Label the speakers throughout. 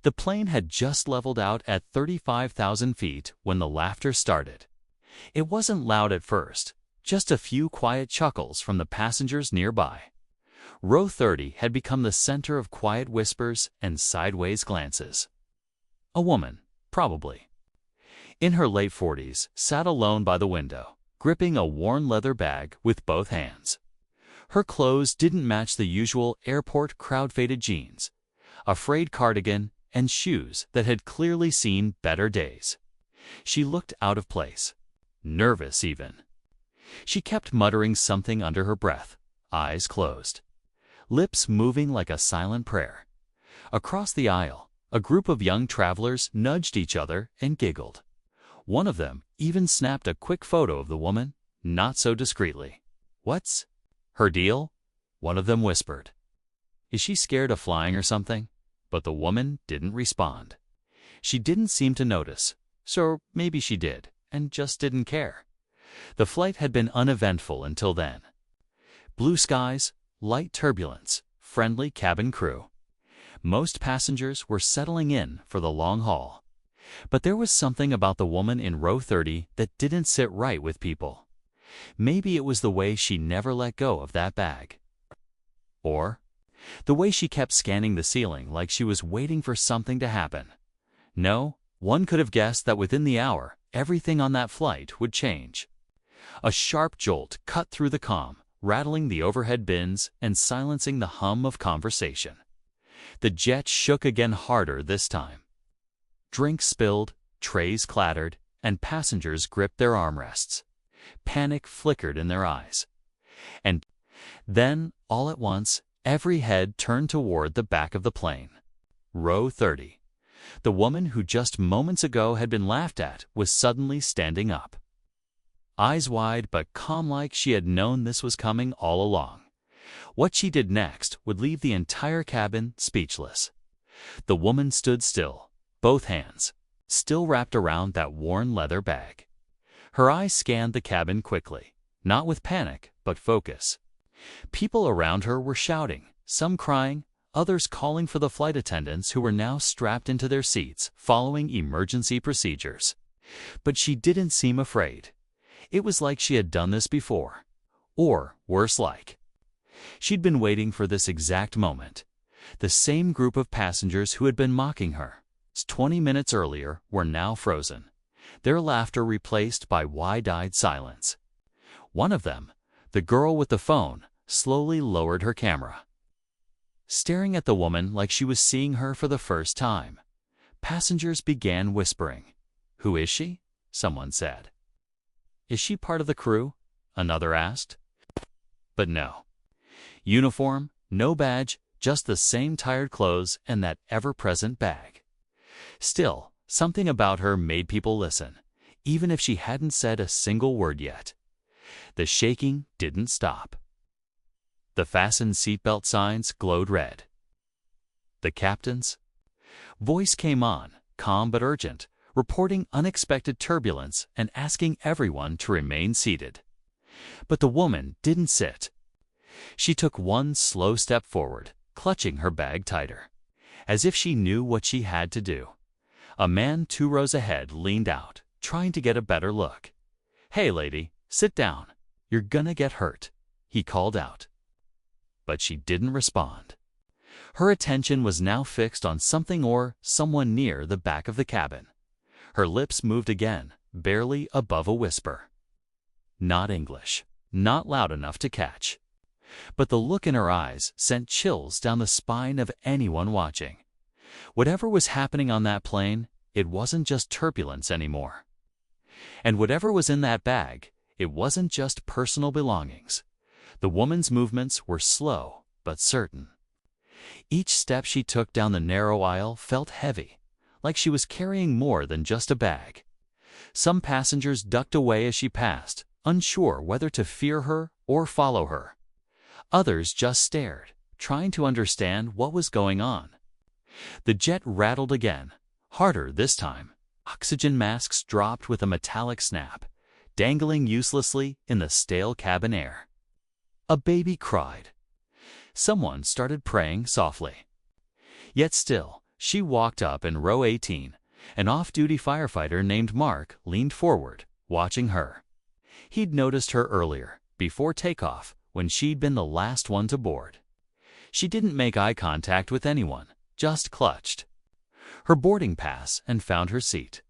Speaker 1: The plane had just leveled out at 35,000 feet when the laughter started. It wasn't loud at first, just a few quiet chuckles from the passengers nearby. Row 30 had become the center of quiet whispers and sideways glances. A woman, probably, in her late 40s, sat alone by the window, gripping a worn leather bag with both hands. Her clothes didn't match the usual airport crowd-faded jeans, a frayed cardigan, and shoes that had clearly seen better days. She looked out of place, nervous even. She kept muttering something under her breath, eyes closed, lips moving like a silent prayer. Across the aisle, a group of young travelers nudged each other and giggled. One of them even snapped a quick photo of the woman, not so discreetly. "What's her deal?" one of them whispered. "Is she scared of flying or something?" But the woman didn't respond. She didn't seem to notice, so maybe she did, and just didn't care. The flight had been uneventful until then. Blue skies, light turbulence, friendly cabin crew. Most passengers were settling in for the long haul. But there was something about the woman in row 30 that didn't sit right with people. Maybe it was the way she never let go of that bag. Or the way she kept scanning the ceiling like she was waiting for something to happen. No, one could have guessed that within the hour, everything on that flight would change. A sharp jolt cut through the calm, rattling the overhead bins and silencing the hum of conversation. The jet shook again, harder this time. Drinks spilled, trays clattered, and passengers gripped their armrests. Panic flickered in their eyes. And then, all at once, every head turned toward the back of the plane. Row 30. The woman who just moments ago had been laughed at was suddenly standing up. Eyes wide but calm, like she had known this was coming all along. What she did next would leave the entire cabin speechless. The woman stood still, both hands still wrapped around that worn leather bag. Her eyes scanned the cabin quickly, not with panic, but focus. People around her were shouting, some crying, others calling for the flight attendants who were now strapped into their seats following emergency procedures. But she didn't seem afraid. It was like she had done this before. Or, worse like, she'd been waiting for this exact moment. The same group of passengers who had been mocking her 20 minutes earlier were now frozen, their laughter replaced by wide-eyed silence. One of them, the girl with the phone, slowly lowered her camera, staring at the woman like she was seeing her for the first time. Passengers began whispering. "Who is she?" someone said. "Is she part of the crew?" another asked. But no. Uniform, no badge, just the same tired clothes and that ever-present bag. Still, something about her made people listen, even if she hadn't said a single word yet. The shaking didn't stop. The fastened seatbelt signs glowed red. The captain's voice came on, calm but urgent, reporting unexpected turbulence and asking everyone to remain seated. But the woman didn't sit. She took one slow step forward, clutching her bag tighter, as if she knew what she had to do. A man 2 rows ahead leaned out, trying to get a better look. "Hey, lady, sit down. You're gonna get hurt," he called out. But she didn't respond. Her attention was now fixed on something or someone near the back of the cabin. Her lips moved again, barely above a whisper. Not English, not loud enough to catch. But the look in her eyes sent chills down the spine of anyone watching. Whatever was happening on that plane, it wasn't just turbulence anymore. And whatever was in that bag, it wasn't just personal belongings. The woman's movements were slow but certain. Each step she took down the narrow aisle felt heavy, like she was carrying more than just a bag. Some passengers ducked away as she passed, unsure whether to fear her or follow her. Others just stared, trying to understand what was going on. The jet rattled again, harder this time. Oxygen masks dropped with a metallic snap, dangling uselessly in the stale cabin air. A baby cried. Someone started praying softly. Yet still, She walked up in row 18. An off-duty firefighter named Mark leaned forward, watching her. He'd noticed her earlier, before takeoff, when she'd been the last one to board. She didn't make eye contact with anyone, just clutched her boarding pass and found her seat.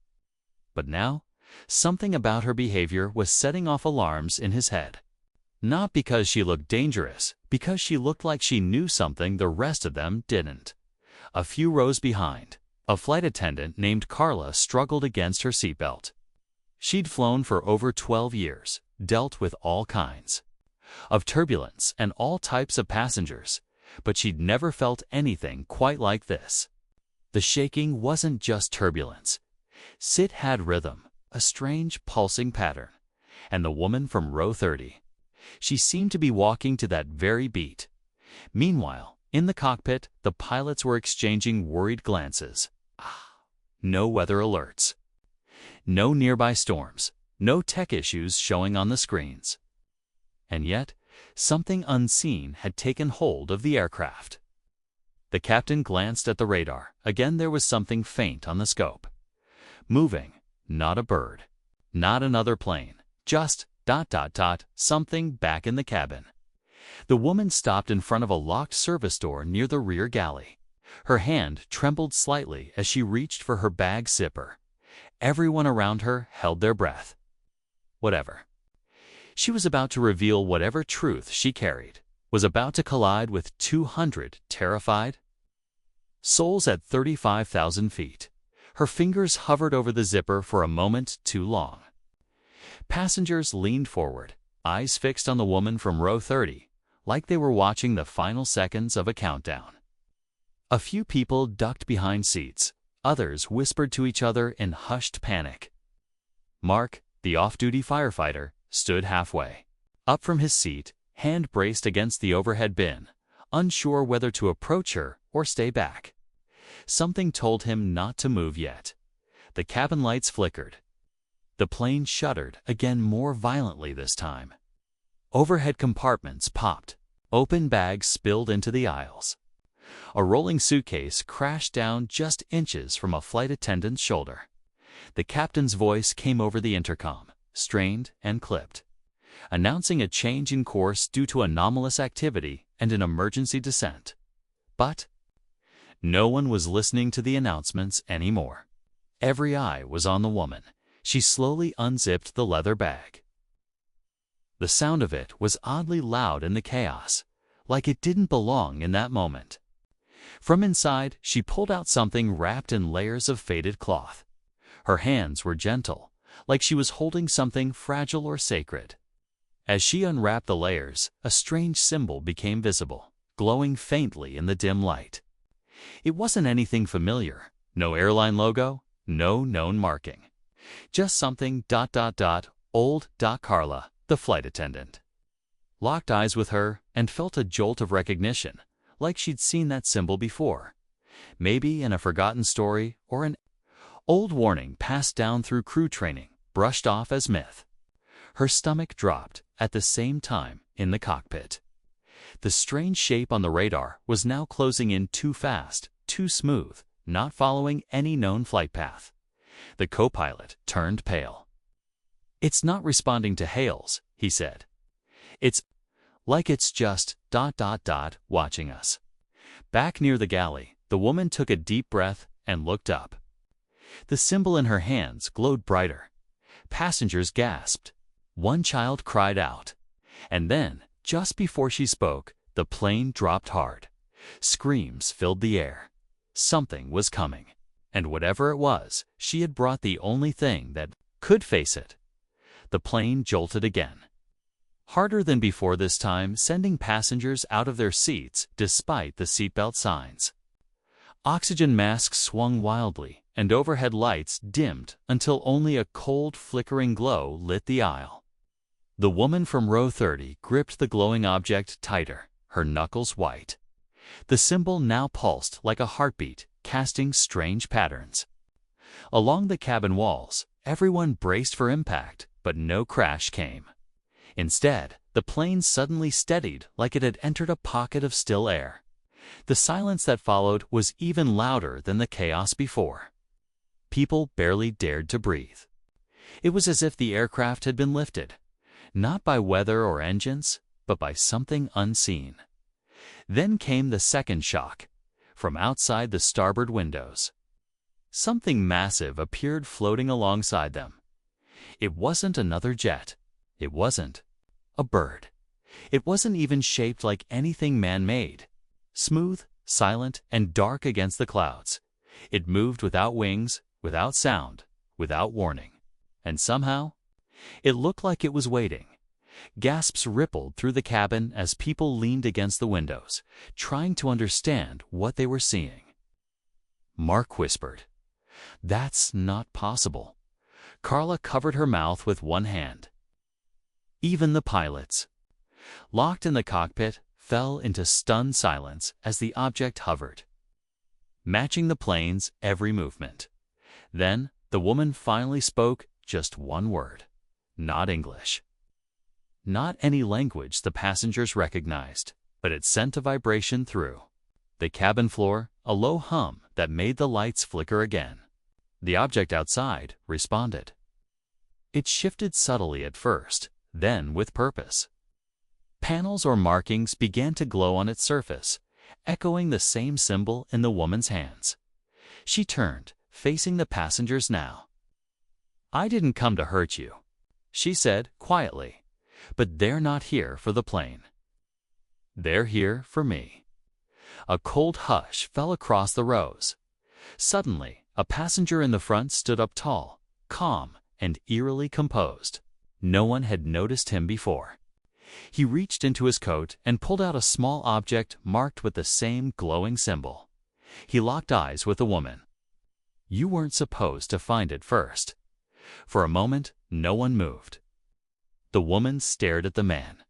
Speaker 1: But now, something about her behavior was setting off alarms in his head. Not because she looked dangerous, because she looked like she knew something the rest of them didn't. A few rows behind, a flight attendant named Carla struggled against her seatbelt. She'd flown for over 12 years, dealt with all kinds of turbulence and all types of passengers, but she'd never felt anything quite like this. The shaking wasn't just turbulence. It had rhythm, a strange pulsing pattern. And the woman from row 30, she seemed to be walking to that very beat. Meanwhile, in the cockpit, the pilots were exchanging worried glances. No weather alerts. No nearby storms. No tech issues showing on the screens. And yet, something unseen had taken hold of the aircraft. The captain glanced at the radar. Again, there was something faint on the scope. Moving, not a bird, not another plane, just ... something back in the cabin. The woman stopped in front of a locked service door near the rear galley. Her hand trembled slightly as she reached for her bag zipper. Everyone around her held their breath. Whatever. She was about to reveal whatever truth she carried, was about to collide with 200 terrified souls at 35,000 feet. Her fingers hovered over the zipper for a moment too long. Passengers leaned forward, eyes fixed on the woman from row 30, like they were watching the final seconds of a countdown. A few people ducked behind seats. Others whispered to each other in hushed panic. Mark, the off-duty firefighter, stood halfway up from his seat, hand braced against the overhead bin, unsure whether to approach her or stay back. Something told him not to move yet. The cabin lights flickered. The plane shuddered again, more violently this time. Overhead compartments popped. Open bags spilled into the aisles. A rolling suitcase crashed down just inches from a flight attendant's shoulder. The captain's voice came over the intercom, strained and clipped, announcing a change in course due to anomalous activity and an emergency descent. But no one was listening to the announcements anymore. Every eye was on the woman. She slowly unzipped the leather bag. The sound of it was oddly loud in the chaos, like it didn't belong in that moment. From inside, she pulled out something wrapped in layers of faded cloth. Her hands were gentle, like she was holding something fragile or sacred. As she unwrapped the layers, a strange symbol became visible, glowing faintly in the dim light. It wasn't anything familiar. No airline logo, no known marking. Just something ... old. Carla, the flight attendant, locked eyes with her and felt a jolt of recognition, like she'd seen that symbol before. Maybe in a forgotten story or an old warning passed down through crew training, brushed off as myth. Her stomach dropped at the same time in the cockpit. The strange shape on the radar was now closing in too fast, too smooth, not following any known flight path. The co-pilot turned pale. "It's not responding to hails," he said. "It's like it's just ... watching us." Back near the galley, the woman took a deep breath and looked up. The symbol in her hands glowed brighter. Passengers gasped. One child cried out. And then, just before she spoke, the plane dropped hard. Screams filled the air. Something was coming. And whatever it was, she had brought the only thing that could face it. The plane jolted again. Harder than before this time, sending passengers out of their seats despite the seatbelt signs. Oxygen masks swung wildly, and overhead lights dimmed until only a cold, flickering glow lit the aisle. The woman from row 30 gripped the glowing object tighter, her knuckles white. The symbol now pulsed like a heartbeat, casting strange patterns. Along the cabin walls, everyone braced for impact, but no crash came. Instead, the plane suddenly steadied like it had entered a pocket of still air. The silence that followed was even louder than the chaos before. People barely dared to breathe. It was as if the aircraft had been lifted, not by weather or engines, but by something unseen. Then came the second shock, from outside the starboard windows. Something massive appeared floating alongside them. It wasn't another jet. It wasn't a bird. It wasn't even shaped like anything man-made. Smooth, silent, and dark against the clouds. It moved without wings, without sound, without warning. And somehow, it looked like it was waiting. Gasps rippled through the cabin as people leaned against the windows, trying to understand what they were seeing. Mark whispered, "That's not possible." Carla covered her mouth with one hand. Even the pilots, locked in the cockpit, fell into stunned silence as the object hovered, matching the plane's every movement. Then the woman finally spoke just one word. Not English. Not any language the passengers recognized, but it sent a vibration through the cabin floor, a low hum that made the lights flicker again. The object outside responded. It shifted subtly at first, then with purpose. Panels or markings began to glow on its surface, echoing the same symbol in the woman's hands. She turned, facing the passengers now. "I didn't come to hurt you," she said quietly, "but they're not here for the plane. They're here for me." A cold hush fell across the rows. Suddenly, a passenger in the front stood up tall, calm, and eerily composed. No one had noticed him before. He reached into his coat and pulled out a small object marked with the same glowing symbol. He locked eyes with the woman. "You weren't supposed to find it first." For a moment, no one moved. The woman stared at the man.